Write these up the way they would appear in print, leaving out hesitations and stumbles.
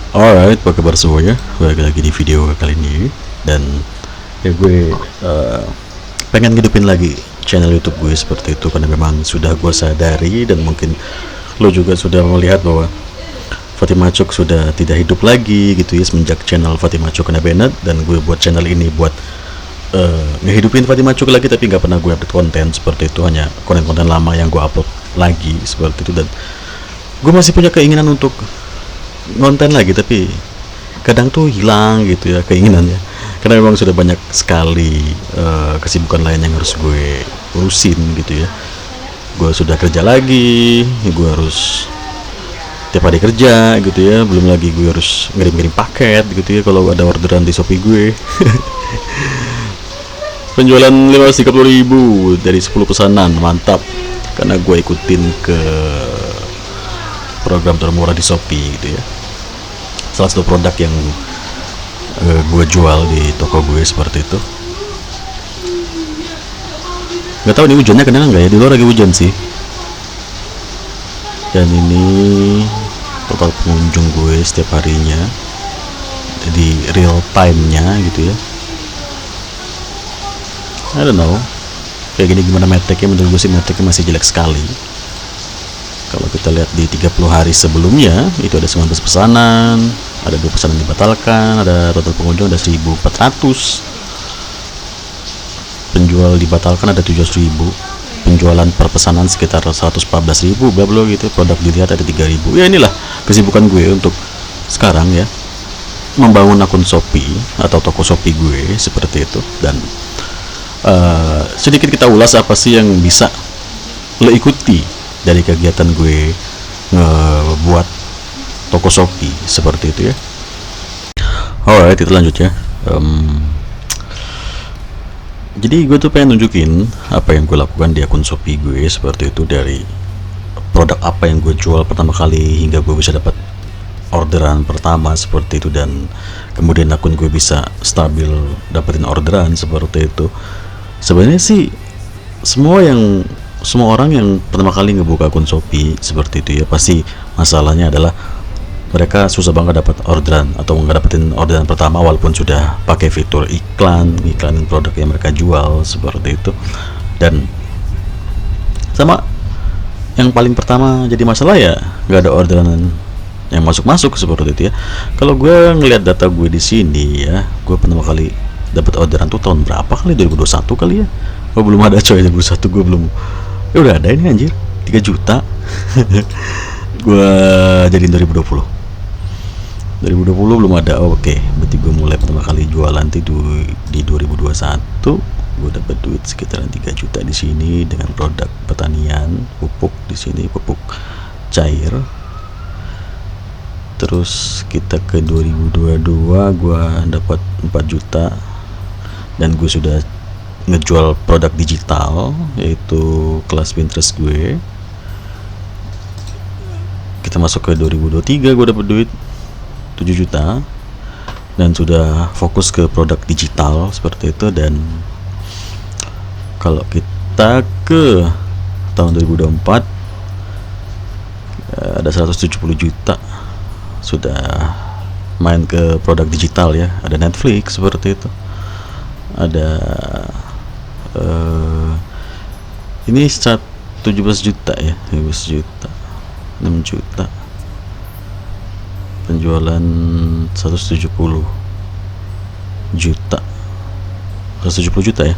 Alright, apa kabar semuanya? Balik lagi di video kali ini. Dan ya gue pengen ngidupin lagi channel YouTube gue seperti itu, karena memang sudah gue sadari dan mungkin lo juga sudah melihat bahwa Fatima Cuk sudah tidak hidup lagi gitu ya semenjak channel Fatima Cuk kena banned. Dan gue buat channel ini buat ngehidupin Fatima Cuk lagi, tapi nggak pernah gue update konten seperti itu, hanya konten-konten lama yang gue upload lagi seperti itu. Dan gue masih punya keinginan untuk ngonten lagi, tapi kadang tuh hilang gitu ya keinginannya, karena memang sudah banyak sekali kesibukan lain yang harus gue urusin gitu ya. Gue sudah kerja lagi, gue harus tiap hari kerja gitu ya, belum lagi gue harus ngirim-ngirim paket gitu ya kalau ada orderan di Shopee gue. Penjualan 530.000 dari 10 pesanan, mantap, karena gue ikutin ke program termurah di Shopee gitu ya. Salah satu produk yang gue jual di toko gue seperti itu. Nggak tahu ini hujannya kena nggak ya, di luar lagi hujan sih. Dan ini total pengunjung gue setiap harinya, jadi real time nya gitu ya. I don't know kayak gini gimana metriknya. Menurut gue sih metriknya masih jelek sekali. Kalau kita lihat di 30 hari sebelumnya itu ada 19 pesanan, ada 2 pesanan dibatalkan, ada total pengunjung ada 1.400, penjual dibatalkan ada 700.000, penjualan per pesanan sekitar 114.000, bla bla gitu. Produk dilihat ada 3.000. Ya inilah kesibukan gue untuk sekarang ya, membangun akun Shopee atau toko Shopee gue seperti itu. Dan sedikit kita ulas apa sih yang bisa lo ikuti dari kegiatan gue ngebuat toko Shopee seperti itu ya. Alright, itu lanjut ya. Jadi gue tuh pengen nunjukin apa yang gue lakukan di akun Shopee gue seperti itu, dari produk apa yang gue jual pertama kali hingga gue bisa dapat orderan pertama seperti itu, dan kemudian akun gue bisa stabil dapetin orderan seperti itu. Sebenarnya sih semua orang yang pertama kali ngebuka akun Shopee seperti itu ya, pasti masalahnya adalah mereka susah banget dapat orderan atau nggak dapetin orderan pertama walaupun sudah pakai fitur iklanin produk yang mereka jual seperti itu. Dan sama yang paling pertama jadi masalah ya nggak ada orderan yang masuk seperti itu ya. Kalau gue ngelihat data gue di sini ya, gue pertama kali dapat orderan tuh tahun berapa kali, 2021 kali ya. Oh belum ada coy, 2021 gue belum. Ya udah ada ini anjir, 3 juta. Gue jadiin 2020 belum ada. Oh, oke, berarti gue mulai pertama kali jualan di 2021. Gue dapat duit sekitaran 3 juta di sini dengan produk pertanian, pupuk di sini, pupuk cair. Terus kita ke 2022 gue dapat 4 juta dan gue sudah ngejual produk digital yaitu kelas Pinterest gue. Kita masuk ke 2023, gue dapat duit 7 juta dan sudah fokus ke produk digital seperti itu. Dan kalau kita ke tahun 2024 ada 170 juta sudah main ke produk digital ya. Ada Netflix seperti itu, ada ini 17 juta ya, 17 juta, 6 juta, penjualan 170 juta ya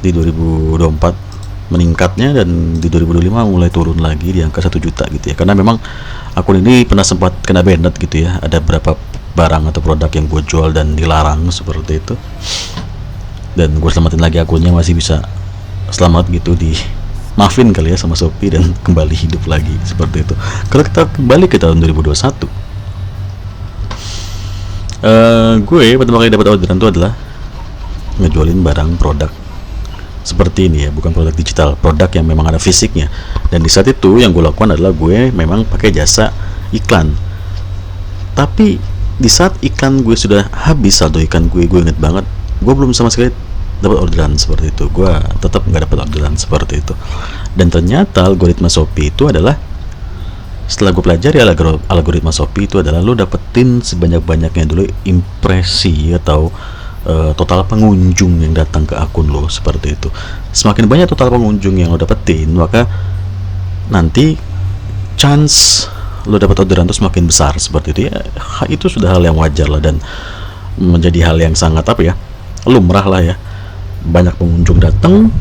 di 2024 meningkatnya, dan di 2025 mulai turun lagi di angka 1 juta gitu ya. Karena memang akun ini pernah sempat kena banned gitu ya, ada beberapa barang atau produk yang gue jual dan dilarang seperti itu, dan gue selamatin lagi akunnya, masih bisa selamat gitu, di maafin kali ya sama Shopee dan kembali hidup lagi seperti itu. Kalau kita kembali ke tahun 2021, gue pertama kali dapat orderan itu adalah ngejualin barang produk seperti ini ya, bukan produk digital, produk yang memang ada fisiknya. Dan di saat itu yang gue lakukan adalah gue memang pakai jasa iklan. Tapi di saat iklan gue sudah habis, saldo iklan gue inget banget, gue belum sama sekali dapat orderan seperti itu. Gue tetap nggak dapat orderan seperti itu. Dan ternyata algoritma Shopee itu adalah setelah gue pelajari algoritma Shopee itu adalah lo dapetin sebanyak-banyaknya dulu impresi atau total pengunjung yang datang ke akun lo, seperti itu. Semakin banyak total pengunjung yang lo dapetin, maka nanti chance lo dapat orderan itu semakin besar, seperti itu ya. Itu sudah hal yang wajar lah, dan menjadi hal yang sangat lumrah lah ya. Banyak pengunjung datang,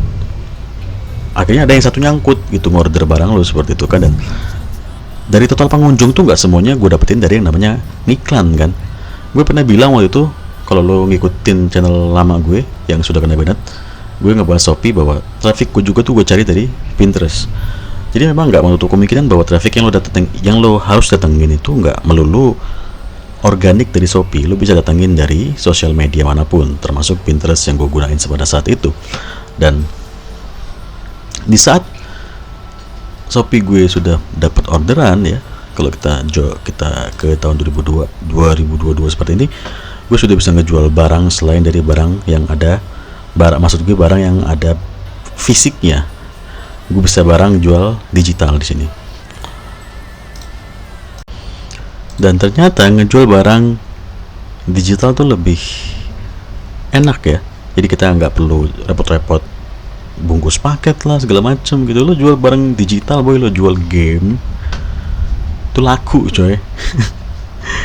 akhirnya ada yang satu nyangkut gitu ngorder barang lo, seperti itu kan. Dan dari total pengunjung tuh nggak semuanya gue dapetin dari yang namanya iklan kan. Gue pernah bilang waktu itu, kalau lo ngikutin channel lama gue yang sudah kena banned, gue ngebahas Shopee bahwa traffic gue juga tuh gue cari dari Pinterest. Jadi memang nggak menutup kemungkinan bahwa traffic yang lo harus datengin itu nggak melulu organik dari Shopee. Lo bisa datengin dari sosial media manapun, termasuk Pinterest yang gue gunain pada saat itu. Dan di saat Shopee gue sudah dapat orderan ya, kalau kita ke tahun 2022 seperti ini, gue sudah bisa ngejual barang selain dari barang yang ada barang yang ada fisiknya. Gue bisa barang jual digital di sini. Dan ternyata ngejual barang digital tuh lebih enak ya. Jadi kita nggak perlu repot-repot bungkus paket lah segala macem gitu. Lo jual barang digital, boy, lo jual game itu laku coy.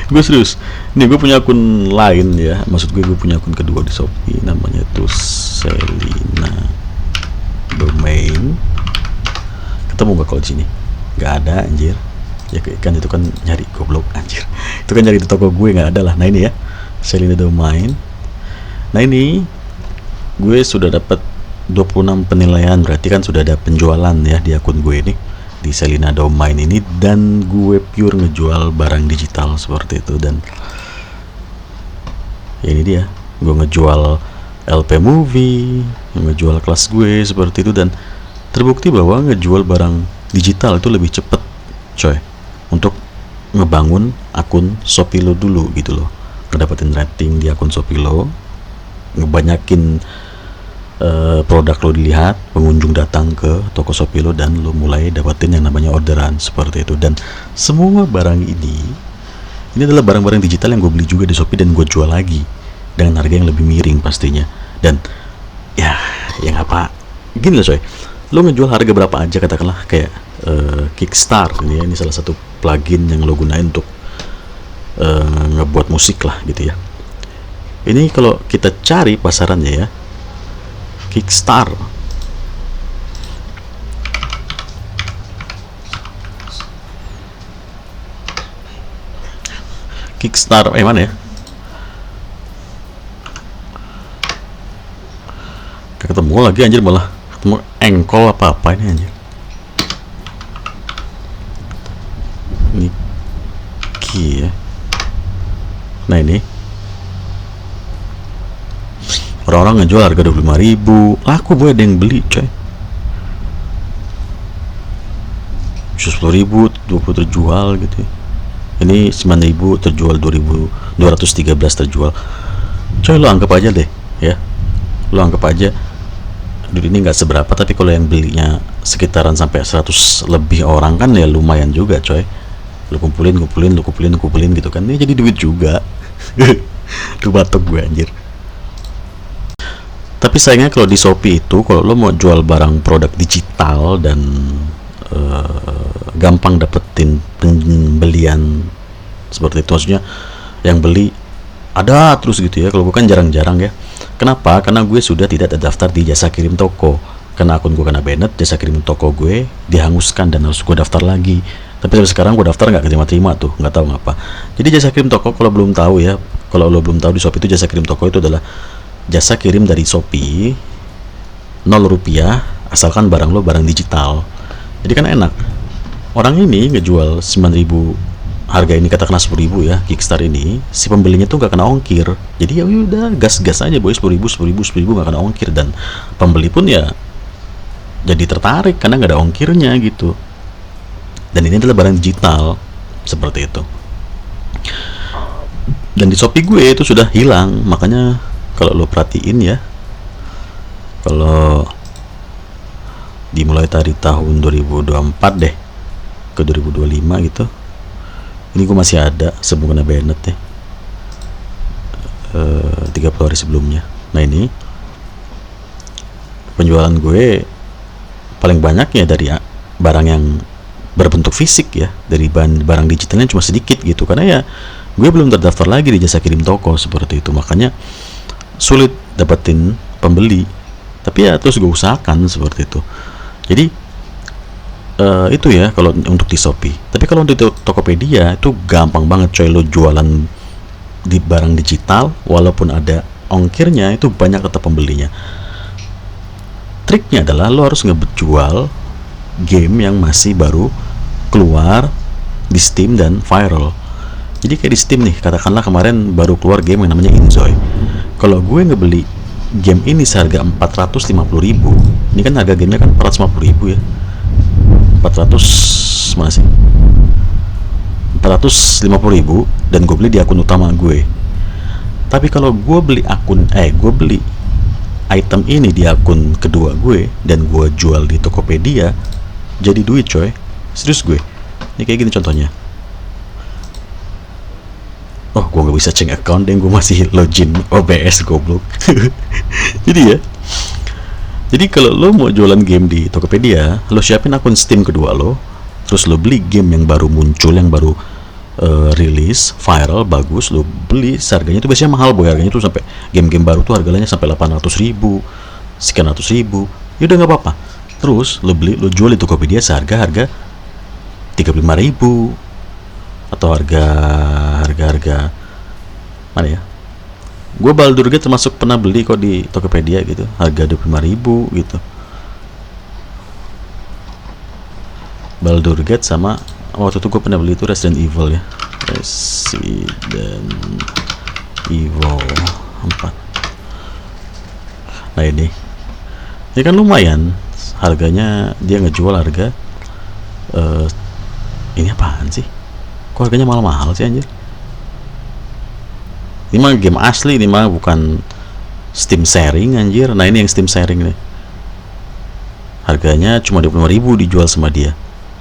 Gue serius. Nih gue punya akun lain ya, maksud gue punya akun kedua di Shopee, namanya tuh Selina Domain. Ketemu gak kalau di sini? Nggak ada anjir. Ya kan itu kan nyari goblok anjir. Itu kan nyari di toko gue, nggak ada lah. Nah ini ya, Selina Domain. Nah ini gue sudah dapat 26 penilaian, berarti kan sudah ada penjualan ya di akun gue ini, di Selina Domain ini. Dan gue pure ngejual barang digital seperti itu. Dan ya ini dia, gue ngejual LP movie, ngejual kelas gue seperti itu. Dan terbukti bahwa ngejual barang digital itu lebih cepet coy, untuk ngebangun akun Shopee lo dulu gitu loh, ngedapetin rating di akun Shopee lo, ngebanyakin produk lo dilihat, pengunjung datang ke toko Shopee lo, dan lo mulai dapetin yang namanya orderan seperti itu. Dan semua barang ini adalah barang-barang digital yang gue beli juga di Shopee dan gue jual lagi dengan harga yang lebih miring pastinya. Dan ya yang apa gini loh coy, lo ngejual harga berapa aja, katakanlah kayak Kickstarter ini ya, ini salah satu plugin yang lo gunain untuk ngebuat musik lah gitu ya. Ini kalau kita cari pasarannya ya, Kickstarter mana ya? Ketemu lagi anjir, malah ketemu engkol apa ini anjir. Niki ya. Nah ini orang-orang ngejual harga 25.000, laku boy, ada yang beli coy. 10.000, 20 terjual gitu ya. Ini 9.000 terjual, 2.213 terjual. Coy lo anggap aja deh ya, lo anggap aja duit ini nggak seberapa, tapi kalau yang belinya sekitaran sampai 100 lebih orang kan ya lumayan juga coy. Lo kumpulin gitu kan, ini jadi duit juga. Tuh batuk gue anjir. Tapi sayangnya kalau di Shopee itu, kalau lo mau jual barang produk digital dan gampang dapetin pembelian seperti itu, maksudnya yang beli ada terus gitu ya. Kalau gue kan jarang-jarang ya. Kenapa? Karena gue sudah tidak terdaftar di jasa kirim toko. Karena akun gue kena banned, jasa kirim toko gue dihanguskan dan harus gue daftar lagi. Tapi sampai sekarang gue daftar nggak terima tuh, nggak tahu ngapa. Jadi jasa kirim toko, kalau belum tahu ya, kalau lo belum tahu, di Shopee itu jasa kirim toko itu adalah jasa kirim dari Shopee 0 rupiah asalkan barang lo barang digital. Jadi kan enak. Orang ini ngejual 9.000, harga ini katakanlah 10.000 ya, Kickstarter ini, si pembelinya tuh nggak kena ongkir. Jadi ya udah gas-gas aja boy, 10.000 nggak kena ongkir, dan pembeli pun ya jadi tertarik karena nggak ada ongkirnya gitu. Dan ini adalah barang digital seperti itu. Dan di Shopee gue itu sudah hilang. Makanya kalau lo perhatiin ya, kalau dimulai dari tahun 2024 deh, ke 2025 gitu. Ini gue masih ada sebelum kena banned ya, 30 hari sebelumnya. Nah ini penjualan gue paling banyak ya dari barang yang berbentuk fisik ya, dari barang digitalnya cuma sedikit gitu, karena ya gue belum terdaftar lagi di jasa kirim toko seperti itu, makanya sulit dapetin pembeli. Tapi ya terus gue usahakan seperti itu. Jadi itu ya kalau untuk di Shopee. Tapi kalau di Tokopedia itu gampang banget coy, lo jualan di barang digital walaupun ada ongkirnya itu banyak tetap pembelinya. Triknya adalah lo harus ngejual game yang masih baru keluar di Steam dan viral. Jadi kayak di Steam nih, katakanlah kemarin baru keluar game yang namanya Inzoi. Kalau gue ngebeli game ini seharga 450.000, ini kan harga gamenya kan 450.000 ya, 400 mana sih, 450.000, dan gue beli di akun utama gue. Tapi kalau gue beli item ini di akun kedua gue dan gue jual di Tokopedia, jadi duit coy, serius gue. Ini kayak gini contohnya. Oh, gue nggak bisa cek account dan gue masih login OBS goblok. Jadi kalau lo mau jualan game di Tokopedia, lo siapin akun Steam kedua lo, terus lo beli game yang baru muncul, yang baru rilis, viral, bagus, lo beli. Harganya tuh biasanya mahal boy, harganya tuh sampai game-game baru tuh harganya sampai 800.000, sekian ratus ribu. Ya udah nggak apa-apa. Terus lo beli, lo jual di Tokopedia seharga 35.000 atau harga mana ya? Gue Baldur's Gate termasuk pernah beli kok di Tokopedia gitu, harga 25.000 gitu. Baldur's Gate sama waktu itu gue pernah beli itu Resident Evil ya, Resident Evil 4. Nah ini kan lumayan harganya, dia ngejual harga ini apaan sih, kok harganya mahal-mahal sih anjir. Ini mah game asli, ini mah bukan Steam sharing anjir. Nah ini yang Steam sharing nih, harganya cuma 25.000 dijual sama dia,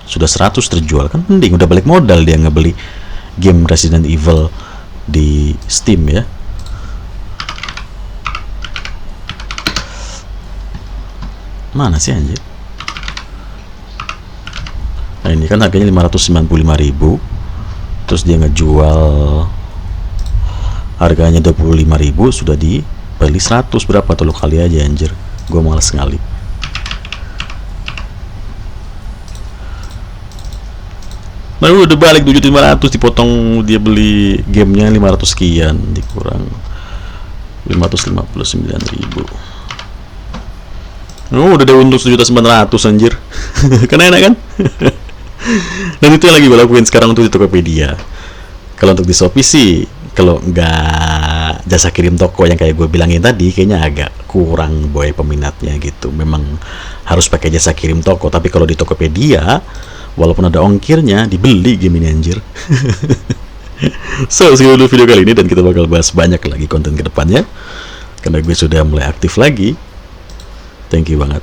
sudah 100 terjual, kan mending udah balik modal dia ngebeli game Resident Evil di Steam ya. Mana sih anjir? Nah ini kan harganya 595.000, terus dia ngejual harganya 25.000, sudah dibeli 100 berapa tuh, lo kali aja anjir, gue males sekali. Nah udah balik 7.500, dipotong dia beli gamenya 500 sekian, dikurang 559.000. Oh udah ada untung 1.900.000 anjir. Kan enak kan? Dan itu yang lagi gue lakuin sekarang untuk di Tokopedia. Kalau untuk di Shopee sih, kalau nggak jasa kirim toko yang kayak gue bilangin tadi, kayaknya agak kurang boy peminatnya gitu. Memang harus pakai jasa kirim toko. Tapi kalau di Tokopedia, walaupun ada ongkirnya, dibeli game ini anjir. So, segitu dulu video kali ini, dan kita bakal bahas banyak lagi konten kedepannya karena gue sudah mulai aktif lagi. Thank you banget.